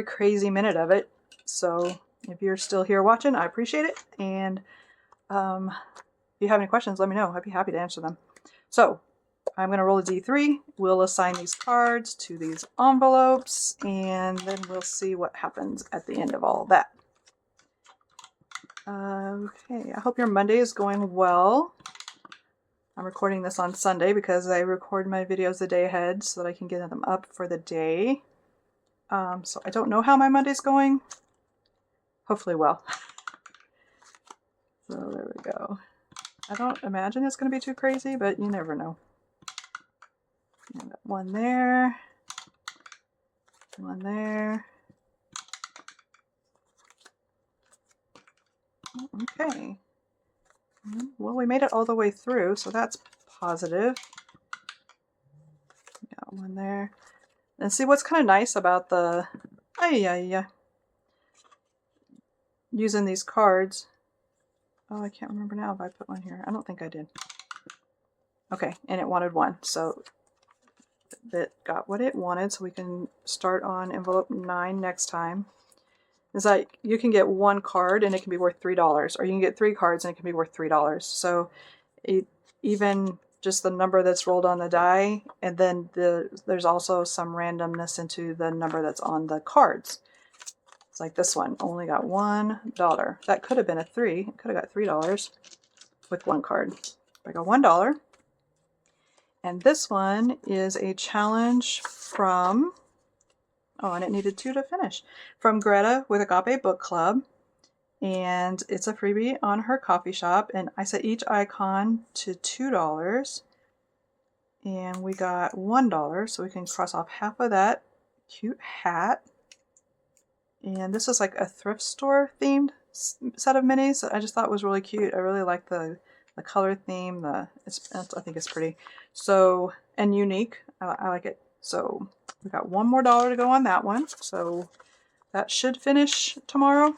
Speaker 1: crazy minute of it. So if you're still here watching, I appreciate it. And if you have any questions, let me know. I'd be happy to answer them. So I'm going to roll a D3. We'll assign these cards to these envelopes, and then we'll see what happens at the end of all of that. Okay, I hope your Monday is going well. I'm recording this on Sunday because I record my videos the day ahead so that I can get them up for the day. So I don't know how my Monday's going. Hopefully well. So there we go. I don't imagine it's going to be too crazy, but you never know. I got 1 there. 1 there. Okay. Well, we made it all the way through, so that's positive. Got 1 there. And see what's kind of nice about the using these cards. Oh, I can't remember now if I put one here. I don't think I did. Okay, and it wanted one, so that got what it wanted, so we can start on envelope 9 next time. It's like you can get one card and it can be worth $3, or you can get 3 cards and it can be worth $3. So even just the number that's rolled on the die, and then there's also some randomness into the number that's on the cards. It's like this one only got $1. That could have been a 3. It could have got $3 with one card. I got $1. And this one is a challenge from, oh, and it needed 2 to finish, from Greta with Agape Book Club. And it's a freebie on her coffee shop. And I set each icon to $2. And we got $1, so we can cross off half of that. Cute hat. And this is like a thrift store themed set of minis that I just thought was really cute. I really like the color theme. I think it's pretty. So, and unique. I like it. So we got $1 more to go on that one. So that should finish tomorrow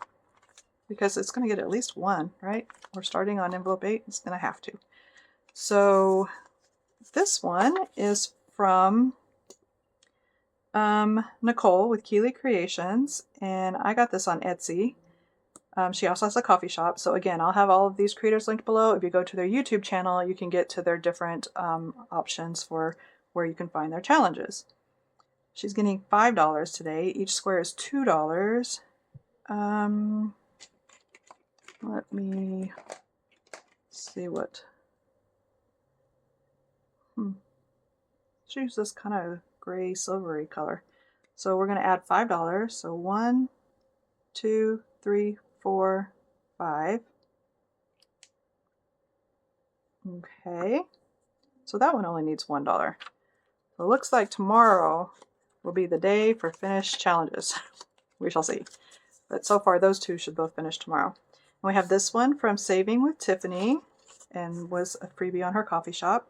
Speaker 1: because it's going to get at least 1, right? We're starting on envelope 8. It's going to have to. So this one is from Nicole with Keeley Creations, and I got this on Etsy. She also has a coffee shop. So again, I'll have all of these creators linked below. If you go to their YouTube channel, you can get to their different options for where you can find their challenges. She's getting $5 today. Each square is $2. Let me see what. She uses this kind of gray silvery color. So we're going to add $5. So 1, 2, 3, 4, 5. Okay. So that one only needs $1. So it looks like tomorrow will be the day for finished challenges. We shall see. But so far those 2 should both finish tomorrow. And we have this one from Saving with Tiffany, and was a freebie on her coffee shop,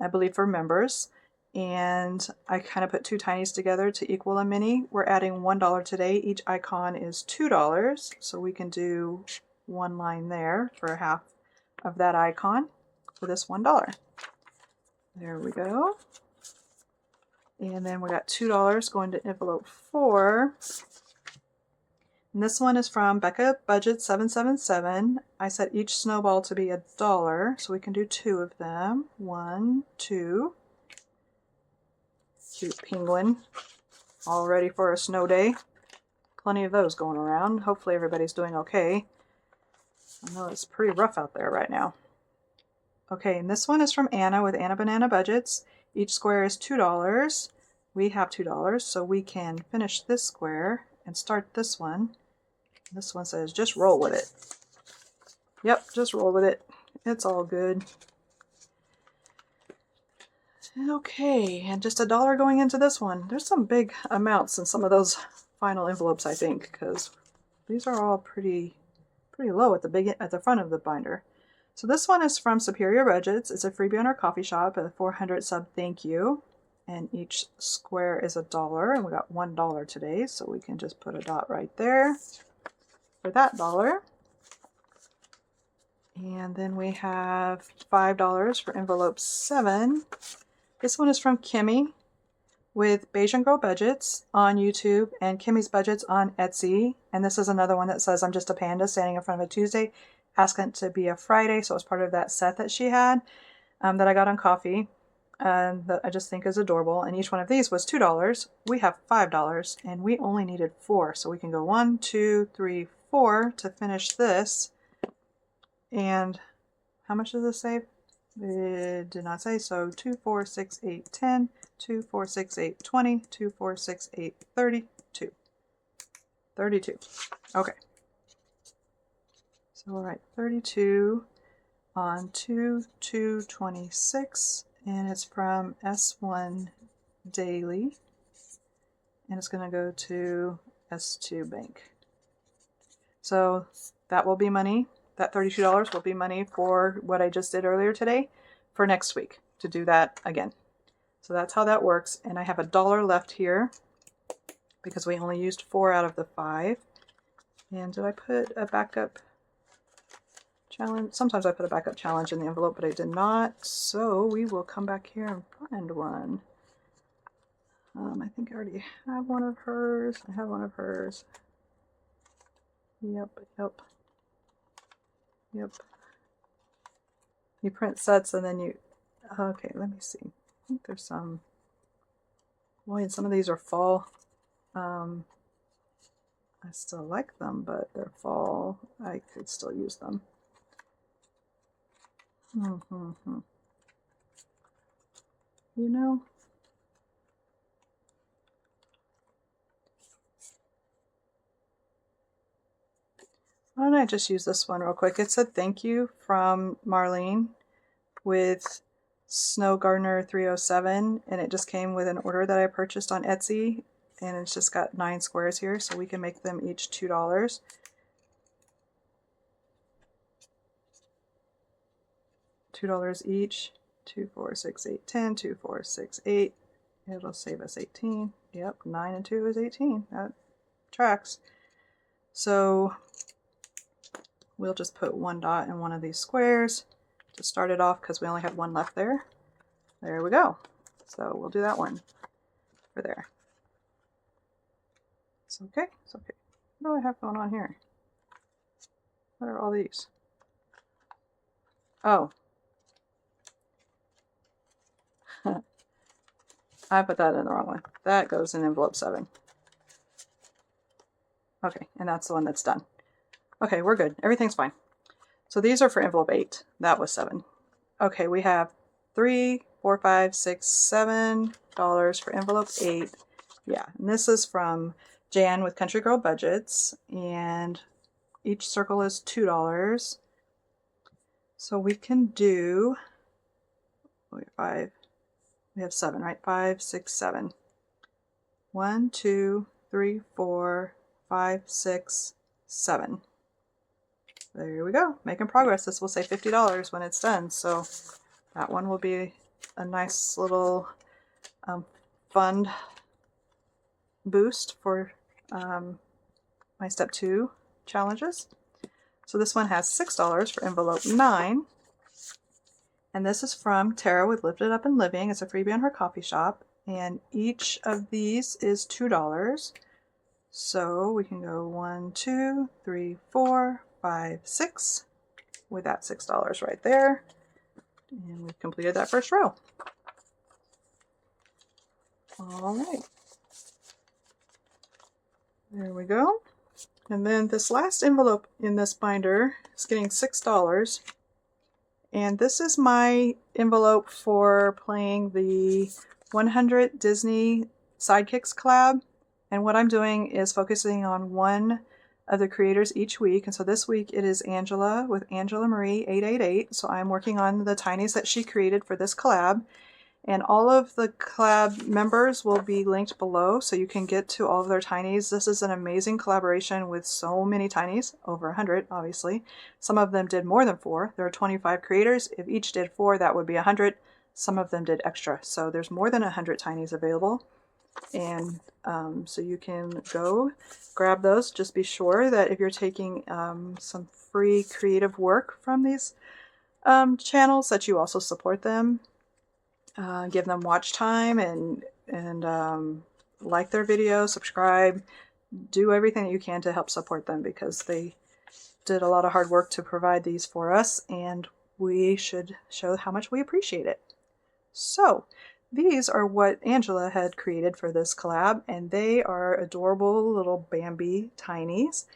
Speaker 1: I believe for members. And I kind of put 2 tinies together to equal a mini. We're adding $1 today. Each icon is $2, so we can do 1 line there for half of that icon for this $1. There we go. And then we got $2 going to envelope 4. And this one is from Becca Budget 777. I set each snowball to be $1, so we can do 2 of them. 1, 2. Cute penguin, all ready for a snow day. Plenty of those going around. Hopefully everybody's doing okay. I know it's pretty rough out there right now. Okay, and this one is from Anna with Anna Banana Budgets. Each square is $2. We have $2, so we can finish this square and start this one. This one says, just roll with it. Yep, just roll with it. It's all good. Okay, and just $1 going into this one. There's some big amounts in some of those final envelopes, I think, because these are all pretty low at the front of the binder. So this one is from Superior Budgets. It's a freebie on our coffee shop, a 400 sub thank you. And each square is $1, and we got $1 today, so we can just put a dot right there for that $1. And then we have $5 for envelope 7. This one is from Kimmy with Bayesian Girl Budgets on YouTube and Kimmy's Budgets on Etsy. And this is another one that says, I'm just a panda standing in front of a Tuesday, asking to be a Friday. So it's part of that set that she had that I got on coffee. That I just think is adorable. And each one of these was $2. We have $5, and we only needed 4. So we can go 1, 2, 3, 4 to finish this. And how much does this save? It did not say. So 2, 4, 6, 8, 10, 2, 4, 6, 8, 20, 2, 4, 6, 8, 32. 32. Okay. So we'll write 32 on 2, 2, 26. And it's from S1 Daily, and it's going to go to S2 Bank. So that will be money. That $32 will be money for what I just did earlier today for next week to do that again. So that's how that works. And I have $1 left here because we only used 4 out of the 5. And did I put a backup challenge? Sometimes I put a backup challenge in the envelope, but I did not. So we will come back here and find one. I think I already have one of hers. I have one of hers. Yep. You print sets and then you... Okay, let me see. I think there's some... Boy, and some of these are fall. I still like them, but they're fall. I could still use them. You know, why don't I just use this one real quick? It said thank you from Marlene with Snow Gardener 307, and it just came with an order that I purchased on Etsy, and it's just got 9 squares here, so we can make them each $2. $2 each. 2, 4, 6, 8, 10. 2, 4, 6, 8. It'll save us 18. Yep, 9 and 2 is 18. That tracks. So we'll just put 1 dot in one of these squares to start it off because we only have 1 left there. There we go. So we'll do that one for there. It's okay. It's okay. What do I have going on here? What are all these? Oh. I put that in the wrong one. That goes in envelope 7. Okay, and that's the one that's done. Okay, we're good. Everything's fine. So these are for envelope 8. That was 7. Okay, we have $3, $4, $5, $6, $7 for envelope 8. Yeah, and this is from Jan with Country Girl Budgets, and each circle is $2. So we can do 5. We have 7, right? 5, 6, 7. 1, 2, 3, 4, 5, 6, 7. There we go. Making progress. This will say $50 when it's done. So that one will be a nice little fund boost for my step 2 challenges. So this one has $6 for envelope 9. And this is from Tara with Lifted Up and Living. It's a freebie on her coffee shop. And each of these is $2. So we can go 1, 2, 3, 4, 5, 6 with that $6 right there. And we've completed that first row. All right. There we go. And then this last envelope in this binder is getting $6. And this is my envelope for playing the 100 Disney Sidekicks Collab. And what I'm doing is focusing on one of the creators each week. And so this week it is Angela with Angela Marie 888. So I'm working on the tinies that she created for this collab. And all of the collab members will be linked below so you can get to all of their tinies. This is an amazing collaboration with so many tinies, over 100 obviously. Some of them did more than 4. There are 25 creators. If each did 4, that would be 100. Some of them did extra. So there's more than 100 tinies available. And so you can go grab those. Just be sure that if you're taking some free creative work from these channels that you also support them. Give them watch time and like their videos, subscribe, do everything that you can to help support them because they did a lot of hard work to provide these for us and we should show how much we appreciate it. So these are what Angela had created for this collab and they are adorable little Bambi tinies.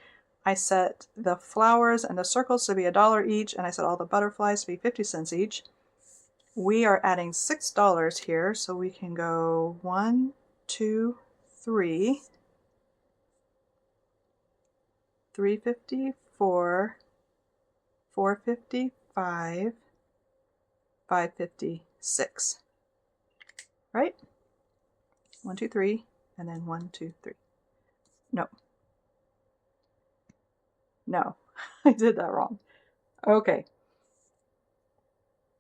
Speaker 1: I set the flowers and the circles to be $1 each and I set all the butterflies to be 50 cents each. We are adding $6 here, so we can go 1, 2, 3, 354, 455, 556. Right? 1, 2, 3, and then 1, 2, 3. No. No, I did that wrong. Okay.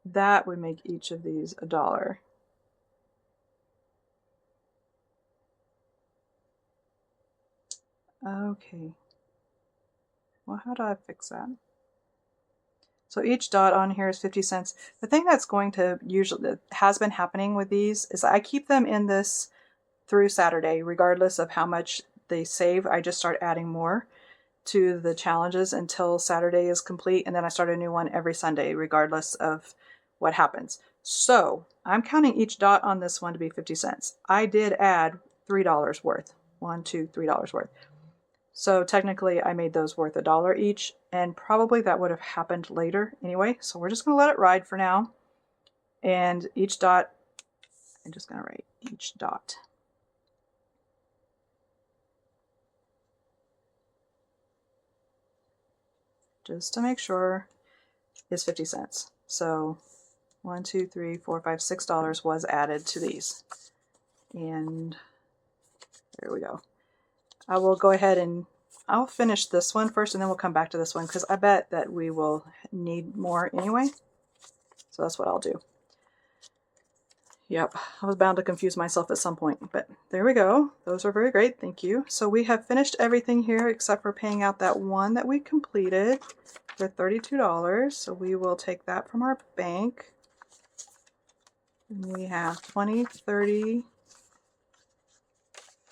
Speaker 1: That would make each of these $1. Okay. Well, how do I fix that? So each dot on here is 50 cents. The thing that's going to that has been happening with these is I keep them in this through Saturday, regardless of how much they save. I just start adding more to the challenges until Saturday is complete, and then I start a new one every Sunday, regardless of what happens. So I'm counting each dot on this one to be 50 cents. I did add $3 worth. $3 worth. So technically I made those worth $1 each, and probably that would have happened later anyway. So we're just going to let it ride for now. And each dot, I'm just going to write each dot. Just to make sure, is 50 cents. So $1, $2, $3, $4, $5, $6 was added to these. And there we go. I will go ahead and I'll finish this one first, and then we'll come back to this one because I bet that we will need more anyway. So that's what I'll do. Yep, I was bound to confuse myself at some point, but there we go. Those are very great, thank you. So we have finished everything here except for paying out that one that we completed for $32. So we will take that from our bank. And we have 20, 30,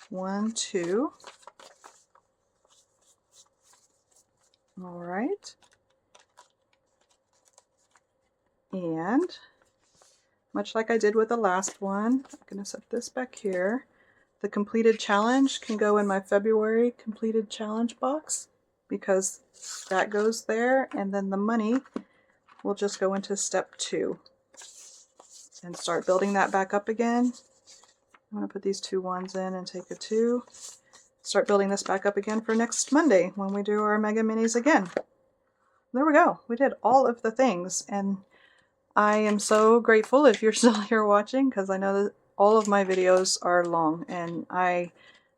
Speaker 1: 1, 2. All right. And much like I did with the last one, I'm going to set this back here. The completed challenge can go in my February completed challenge box because that goes there, and then the money will just go into step 2 and start building that back up again. I'm going to put these 2 ones in and take a 2. Start building this back up again for next Monday when we do our Mega Minis again. There we go. We did all of the things, and I am so grateful if you're still here watching, because I know that all of my videos are long, and I'm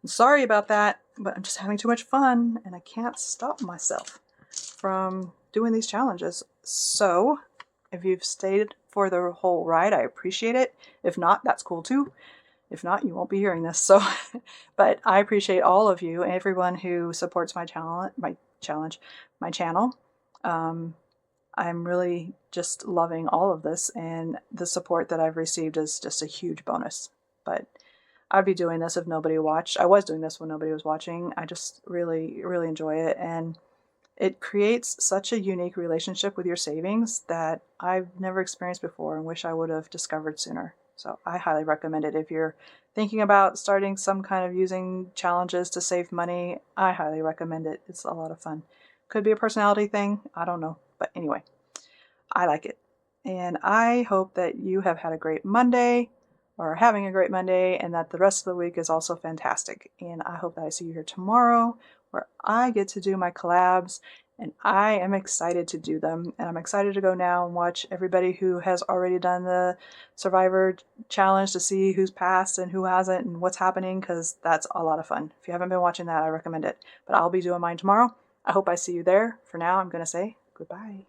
Speaker 1: sorry about that, but I'm just having too much fun and I can't stop myself from doing these challenges. So if you've stayed for the whole ride, I appreciate it. If not, that's cool too. If not, you won't be hearing this. So, but I appreciate all of you and everyone who supports my channel. I'm really just loving all of this, and the support that I've received is just a huge bonus. But I'd be doing this if nobody watched. I was doing this when nobody was watching. I just really, really enjoy it, and it creates such a unique relationship with your savings that I've never experienced before and wish I would have discovered sooner. So I highly recommend it. If you're thinking about starting some kind of using challenges to save money, I highly recommend it. It's a lot of fun. Could be a personality thing. I don't know. But anyway, I like it. And I hope that you have had a great Monday, or are having a great Monday, and that the rest of the week is also fantastic. And I hope that I see you here tomorrow, where I get to do my collabs, and I am excited to do them. And I'm excited to go now and watch everybody who has already done the Survivor Challenge to see who's passed and who hasn't and what's happening, because that's a lot of fun. If you haven't been watching that, I recommend it. But I'll be doing mine tomorrow. I hope I see you there. For now, I'm going to say goodbye.